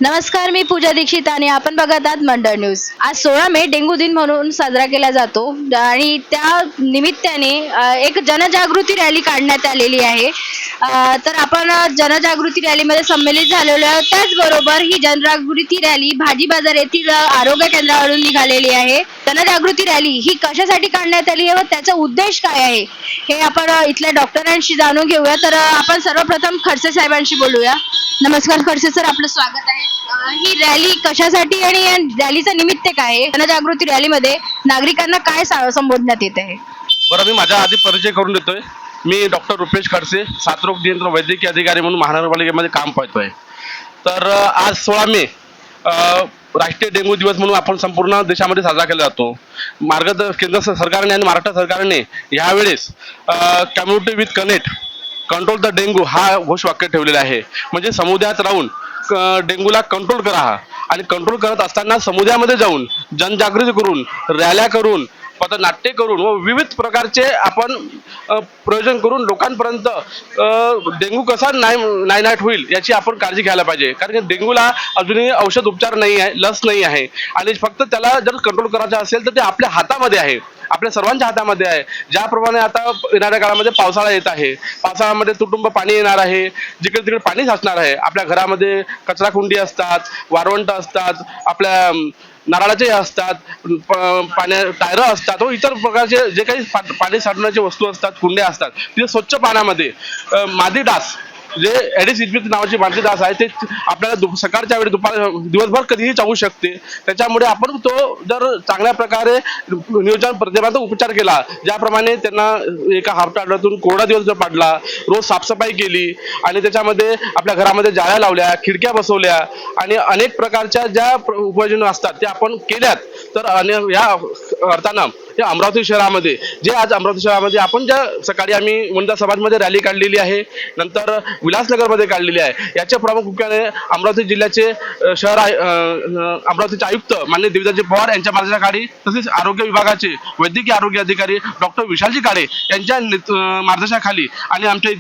नमस्कार, मी पूजा दीक्षित आणि आपण बघत आहात मंडळ न्यूज। आज 16 मे डेंग्यू दिन म्हणून साजरा केला जातो आणि त्या निमित्ताने एक जनजागृती रॅली काढण्यात आलेली आहे। तर आपण जनजागृती रॅलीमध्ये सम्मिलित झालेलो आहोत। त्याचबरोबर ही जनजागृती रॅली भाजी बाजार येथील आरोग्य केंद्रावरून निघालेली आहे। जनजागृती रॅली ही कशासाठी काढण्यात आली आहे व त्याचा उद्देश काय आहे हे आपण इथल्या डॉक्टरांशी जाणून घेऊया। तर आपण सर्वप्रथम खडसे साहेबांशी बोलूया। नमस्कार खडसे सर, आपलं स्वागत आहे। ही रॅली कशासाठी आणि या रॅलीचं निमित्त काय आहे? जनजागृती रॅलीमध्ये नागरिकांना काय संबोधण्यात येत आहे? बरं, मी माझा आधी परिचय करून देतोय। मी डॉक्टर रुपेश खडसे, साथरोग नियंत्रण वैद्यकीय अधिकारी म्हणून महानगरपालिकेमध्ये काम पाहतोय। तर आज 16 मे राष्ट्रीय डेंग्यू दिवस म्हणून आपण संपूर्ण देशामध्ये साजरा केला जातो। केंद्र सरकारने आणि महाराष्ट्र सरकारने यावेळेस community with connect control the dengue हा घोषवाक्य ठेवलेला आहे। म्हणजे समुदायात राहून डेंग्यूला कंट्रोल करा आणि कंट्रोल करत असताना समुदायामध्ये जाऊन जनजागृती करून, रॅल्या करून, पथनाट्य करून व विविध प्रकारचे आपण प्रयोजन करून लोकांपर्यंत डेंग्यू कसा नायनाट होईल याची आपण काळजी घ्यायला पाहिजे। कारण की डेंग्यूला अजूनही औषध उपचार नाही आहे, लस नाही आहे आणि फक्त त्याला जर कंट्रोल करायचं असेल तर ते आपल्या हातामध्ये आहे, आपल्या सर्वांच्या हातामध्ये आहे। ज्याप्रमाणे आता येणाऱ्या काळामध्ये पावसाळा येत आहे, पावसाळ्यामध्ये तुटुंब पाणी येणार आहे, जिकडे तिकडे पाणी साचणार आहे। आपल्या घरामध्ये कचराकुंडी असतात, वाळवंट असतात, आपल्या नारळाचे असतात, पाण्या टायर असतात व इतर प्रकारचे जे काही पाणी साठवण्याचे वस्तू असतात, कुंड्या असतात, तिथे स्वच्छ पाण्यामध्ये मादी डास जे ॲडिस इजिप्त नावाची मादी डास आहे ते आपल्याला सकाळच्या वेळी दिवसभर कधीही चावू शकते। त्याच्यामुळे आपण तो जर चांगल्या प्रकारे नियोजन प्रतिबंध उपचार केला, ज्याप्रमाणे त्यांना एका आठवड्यातून कोरडा दिवस जर पाडला, रोज साफसफाई केली आणि त्याच्यामध्ये आपल्या घरामध्ये जाळ्या लावल्या, खिडक्या बसवल्या आणि अनेक प्रकारच्या ज्या उपाययोजना असतात त्या आपण केल्यात, तर या अर्थानं या अमरावती शहरामध्ये आज अमरावती शहरामध्ये आपण ज्या सकाळी आम्ही वनिता समाजमध्ये रॅली काढलेली आहे, नंतर विलासनगरमध्ये काढलेली आहे। याच्या प्रामुख्याने अमरावती जिल्ह्याचे अमरावतीचे आयुक्त माननीय देवदासजी पवार यांच्या मार्गदर्शनाखाली, तसेच आरोग्य विभागाचे वैद्यकीय आरोग्य अधिकारी डॉक्टर विशालजी काळे यांच्या मार्गदर्शनाखाली आणि आमच्या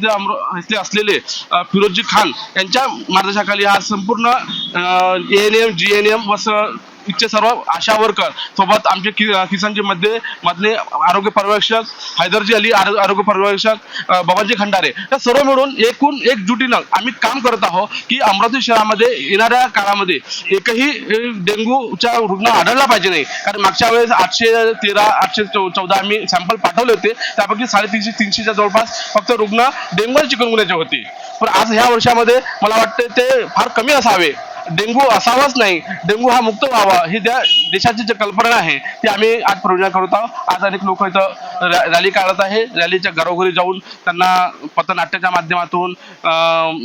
इथे असलेले फिरोजजी खान यांच्या मार्गदर्शनाखाली हा संपूर्ण ANM GNM व इथचे सर्व आशा वर्कर सोबत आमचे किसनजी मधले आरोग्य पर्यवेक्षक, हैदरजी अली आरोग्य पर्यवेक्षक, बाबाजी खंडारे, या सर्व मिळून एकजुटीनं आम्ही काम करत आहोत की अमरावती शहरामध्ये येणाऱ्या काळामध्ये एकही डेंग्यूचा रुग्ण आढळला पाहिजे नाही। कारण मागच्या वेळेस 813, 814 आम्ही सॅम्पल पाठवले होते, त्यापैकी 350-300च्या जवळपास फक्त रुग्ण डेंग्यू आणि चिकनगुन्याचे होते। पण आज ह्या वर्षामध्ये मला वाटते ते फार कमी असावे। डेंग्यू असावाच नाही, डेंग्यू हा मुक्त व्हावा ही त्या देशाची जी कल्पना आहे ती आम्ही आज प्रयोजन करत आहोत। आज अनेक लोक इथं रॅली काढत आहे, रॅलीच्या घरोघरी जाऊन त्यांना पथनाट्याच्या माध्यमातून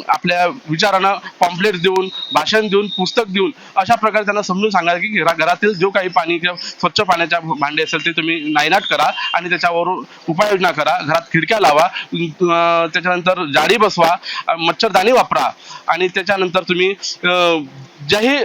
आपल्या विचारानं पॉम्पलेट देऊन, भाषण देऊन, पुस्तक देऊन अशा प्रकारे त्यांना समजून सांगा की घरातील जो काही पाणी किंवा स्वच्छ पाण्याच्या भांडे असेल ते तुम्ही नायनाट करा आणि त्याच्यावरून उपाययोजना करा, घरात खिडक्या लावा, त्याच्यानंतर जाळी बसवा, मच्छरदाणी वापरा आणि त्याच्यानंतर तुम्ही ज्याही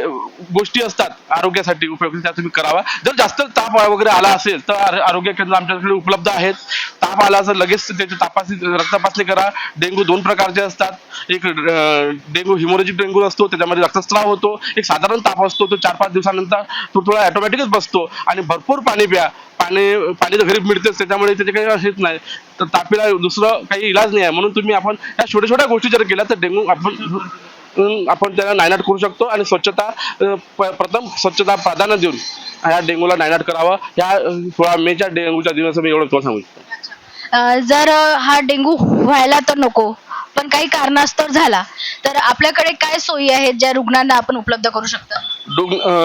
गोष्टी असतात आरोग्यासाठी उपयोगी त्या तुम्ही करावा। जर जास्त ताप वगैरे आला असेल तर आरोग्य केंद्र आमच्याकडे उपलब्ध आहेत। ताप आला तर लगेच त्याची रक्त तपासणी करा। डेंग्यू 2 प्रकारचे असतात, एक डेंग्यू हिमोरेजिक डेंग्यू असतो, त्याच्यामध्ये रक्तस्राव होतो, एक साधारण ताप असतो, तो 4-5 दिवसानंतर तो थोडा ऑटोमॅटिकच बसतो आणि भरपूर पाणी प्या। पाणी तर घरी मिळतेच, त्याच्यामुळे त्याचे काही हेच नाही, तर तापीला दुसरं काही इलाज नाही आहे। म्हणून तुम्ही आपण या छोट्या छोट्या गोष्टी जर केल्या तर डेंग्यू आपण त्याला नायनाट करू शकतो आणि प्रथम स्वच्छता प्राधान्य देऊन ह्या डेंग्यूला नायनाट करावं। या 16 मेच्या डेंग्यूच्या दिवस मी एवढं सांगू शकतो। जर हा डेंग्यू व्हायला तर नको, पण काही कारणास्तव झाला तर आपल्याकडे काय सोयी आहेत ज्या रुग्णांना आपण उपलब्ध करू शकतो?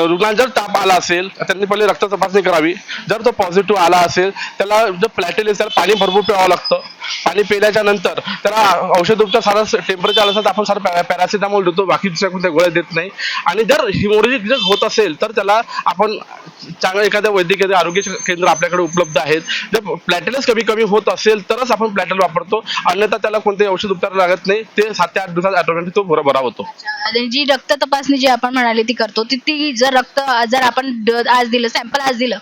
रुग्णांना जर ताप आला असेल त्यांनी पहिले रक्त तपासणी करावी। जर तो पॉझिटिव्ह आला असेल त्याला जर प्लॅटेलेस त्याला पाणी भरपूर प्यावं लागतं। पाणी पिल्याच्या नंतर त्याला औषध उपचार सारा टेम्परेचर आलं तर आपण सारा पॅरासिटामॉल देतो, बाकीच्या कोणत्या गोळ्या देत नाही। आणि जर हिमोरेजिक जर होत असेल तर त्याला आपण चांगलं एखाद्या वैद्यकीय आरोग्य केंद्र आपल्याकडे उपलब्ध आहेत। जर प्लॅटेलेस कमी होत असेल तरच आपण प्लॅटेल वापरतो, अन्यथा त्याला कोणते औषध उपचार लागत नाही। ते 7 ते 8 दिवसात ऑटोमॅटिक तो बरा होतो। जी रक्त तपासणी जी आपण म्हणाली ती करतो, ती जर आपण आज दिलं, सॅम्पल आज दिलं,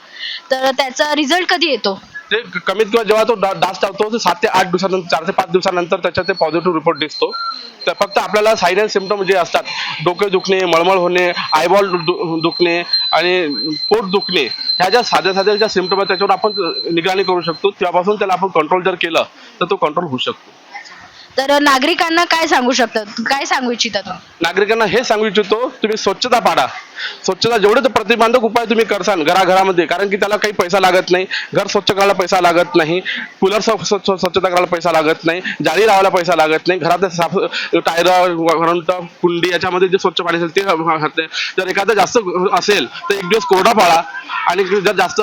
तर त्याचा रिझल्ट कधी येतो? ते कमीत कमी जेव्हा तो डास चावतो 7 ते 8 दिवसानंतर 4 ते 5 दिवसानंतर त्याच्यात ते पॉझिटिव्ह रिपोर्ट दिसतो. तर फक्त आपल्याला साईन अँड सिम्पटम जे असतात, डोके दुखणे, मळमळ होणे, आयबॉल दुखणे आणि पोट दुखणे, ह्या ज्या साध्या साध्या ज्या सिम्पटम आहेत त्याच्यावर आपण निगराणी करू शकतो. त्यापासून त्याला आपण कंट्रोल जर केलं तर तो कंट्रोल होऊ शकतो. तर नागरिकांना काय सांगू शकतात, काय सांगू इच्छिता तुम्ही? नागरिकांना हे सांगू इच्छितो, तुम्ही स्वच्छता पाळा. स्वच्छता जेवढे तर प्रतिबंधक उपाय तुम्ही करसाल घराघरामध्ये, कारण की त्याला काही पैसा लागत नाही. घर स्वच्छ करायला पैसा लागत नाही, कूलर स्वच्छता करायला पैसा लागत नाही, जाळी लावायला पैसा लागत नाही. घरात साफ टायर वरंट कुंडी याच्यामध्ये जे स्वच्छ पाणी असेल ते घातले. जर एखादं जास्त असेल तर एक दिवस कोरडा पाळा, आणि जर जास्त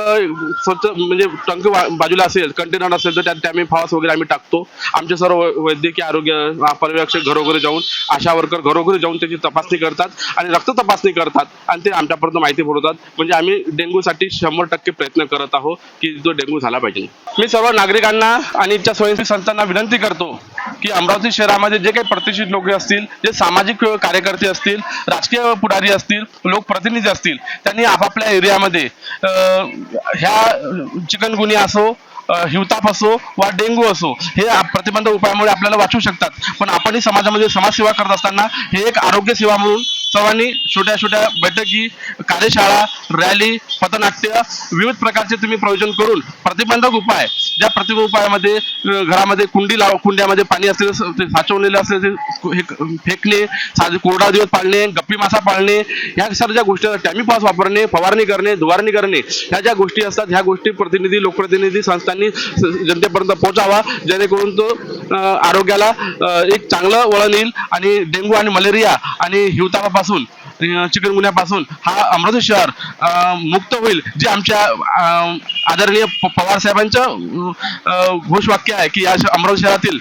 स्वच्छ म्हणजे टंकी बाजूला असेल, कंटेनर असेल तर त्यात आम्ही फवास वगैरे आम्ही टाकतो. आमचे सर्व वैद्यकीय आरोग्य पर्यवेक्षक घरोघरी जाऊन, आशा वर्कर घरोघरी जाऊन त्याची तपासणी करतात आणि रक्त तपासणी करतात आणि ते आमच्यापर्यंत माहिती पुरवतात. म्हणजे आम्ही डेंग्यूसाठी 100% प्रयत्न करत आहोत की जो डेंग्यू झाला पाहिजे. मी सर्व नागरिकांना आणि इच्छा स्वयंसेवी संस्थांना विनंती करतो की अमरावती शहरामध्ये जे काही प्रतिष्ठित लोक असतील, जे सामाजिक कार्यकर्ते असतील, राजकीय पुढारी असतील, लोकप्रतिनिधी असतील, त्यांनी आपापल्या एरियामध्ये ह्या चिकनगुनिया असो, हिवताप असो वा डेंग्यू असो, हे प्रतिबंधक उपायामुळे आपल्याला वाचू शकतात. पण आपणही समाजामध्ये समाजसेवा करत असताना हे एक आरोग्य सेवा म्हणून सर्वांनी छोट्या छोट्या बैठकी, कार्यशाळा, रॅली, पथनाट्य, विविध प्रकारचे तुम्ही प्रयोजन करून प्रतिबंधक उपाय, ज्या प्रतिबंधक उपायामध्ये घरामध्ये कुंड्यामध्ये पाणी असलेलं ते साचवलेलं असलेलं हे फेकणे, कोरडा दिवस पाळणे, गप्पी मासा पाळणे, ह्या सर्व ज्या गोष्टी असतात, टॅमी पास वापरणे, फवारणी करणे, धुवारणी करणे, ह्या ज्या गोष्टी असतात, ह्या गोष्टी प्रतिनिधी, लोकप्रतिनिधी संस्थांनी जनतेपर्यंत पोहोचावा, जेणेकरून तो आरोग्याला एक चांगलं वळण येईल आणि डेंग्यू आणि मलेरिया आणि हिवतापापासून, चिकनगुन्यापासून हा अमरावती शहर मुक्त होईल. जे आमच्या आदरणीय पवार साहेबांचं घोषवाक्य आहे की या अमरावती शहरातील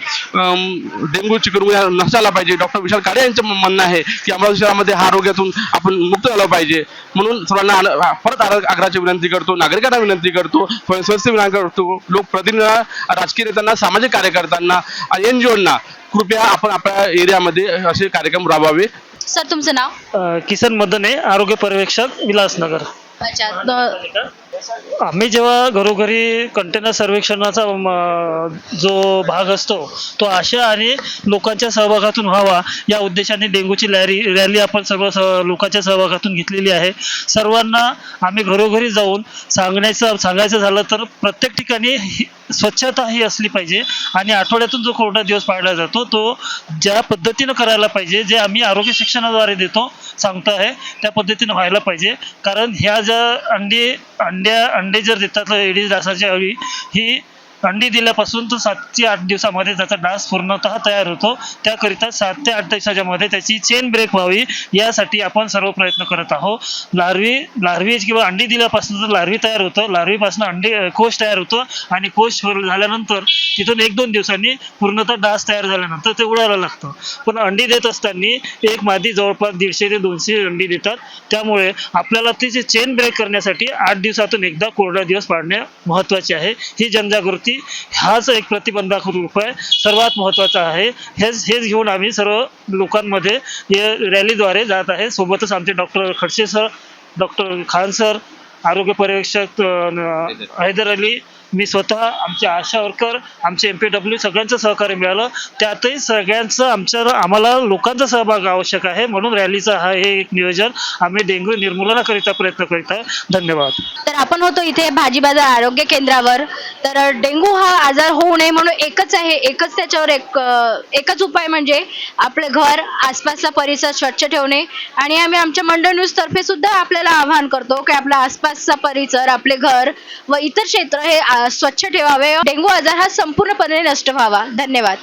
डेंग्यू चिकनगुन्या नसायला पाहिजे. डॉक्टर विशाल काळे यांचं म्हणणं आहे की अमरावती शहरामध्ये हा आरोग्यातून आपण मुक्त झालं पाहिजे. म्हणून सर्वांना परत आग्रहाची विनंती करतो, नागरिकांना विनंती करतो, स्वयंसेवी विनंती करतो, लोकप्रतिनिधींना, राजकीय नेत्यांना, सामाजिक कार्यकर्त्यांना आणि NGOंना कृपया आपण आपल्या एरियामध्ये असे कार्यक्रम राबवावे. सर, तुमचं नाव? किसन मदने, आरोग्य पर्यवेक्षक, विलासनगर. अच्छा. आम्ही जेव्हा घरोघरी कंटेनर सर्वेक्षणाचा जो भाग असतो तो आशा आणि लोकांच्या सहभागातून व्हावा या उद्देशाने डेंग्यूची रॅली आपण सर्व लोकांच्या सहभागातून घेतलेली आहे. सर्वांना आम्ही घरोघरी जाऊन सांगायचं झालं तर प्रत्येक ठिकाणी स्वच्छता ही असली पाहिजे आणि आठवड्यातून जो कोरडा दिवस पाळला जातो तो ज्या पद्धतीनं करायला पाहिजे, जे आम्ही आरोग्य शिक्षणाद्वारे सांगतो आहे त्या पद्धतीनं व्हायला पाहिजे. कारण ह्या ज्या अंडे जर देतात एडिस डासाच्या अळी, ही अंडी दिल्यापासून तर 7 ते 8 दिवसामध्ये त्याचा डास पूर्णतः तयार होतो. त्याकरिता 7 ते 8 दिवसाच्या मध्ये त्याची चेन ब्रेक व्हावी यासाठी आपण सर्व प्रयत्न करत आहोत. लार्वी किंवा अंडी दिल्यापासून तर लार्वी तयार होतं, लार्वीपासून कोश तयार होतो आणि कोश झाल्यानंतर तिथून 1-2 दिवसांनी पूर्णतः डास तयार झाल्यानंतर ते उडायला लागतं. पण अंडी देत असताना एक मादी जवळपास 150 ते 200 अंडी देतात. त्यामुळे आपल्याला तिची चेन ब्रेक करण्यासाठी 8 दिवसातून एकदा कोरडा दिवस पाळणे महत्त्वाचे आहे. ही जनजागृती हाच एक प्रतिबंधक उपाय सर्वात महत्त्वाचा आहे. हेच घेऊन आम्ही सर्व लोकांमध्ये रॅलीद्वारे जात आहे. सोबतच आमचे doctor Khadse sir, doctor Khan sir, आरोग्य पर्यवेक्षक हैदर अली, मी स्वतः, आमचे आशा वर्कर, आमचे MPW सगळ्यांचं सहकार्य मिळालं. त्यातही सगळ्यांचं आम्हाला लोकांचा सहभाग आवश्यक आहे. म्हणून रॅलीचा हे एक नियोजन आम्ही डेंग्यू निर्मूलनाकरिता प्रयत्न करीत आहे. धन्यवाद. तर आपण होतो इथे भाजी बाजार आरोग्य केंद्रावर. तर डेंग्यू हा आजार होऊ नये म्हणून एकच त्याच्यावर एकच उपाय म्हणजे आपले घर, आसपासचा परिसर स्वच्छ ठेवणे. आणि आम्ही आमच्या मंडळ न्यूज तर्फे सुद्धा आपल्याला आवाहन करतो की आपला आसपासचा परिसर, आपले घर व इतर क्षेत्र हे स्वच्छ ठेवावे. डेंग्यू आजार हा संपूर्णपणे नष्ट व्हावा. धन्यवाद.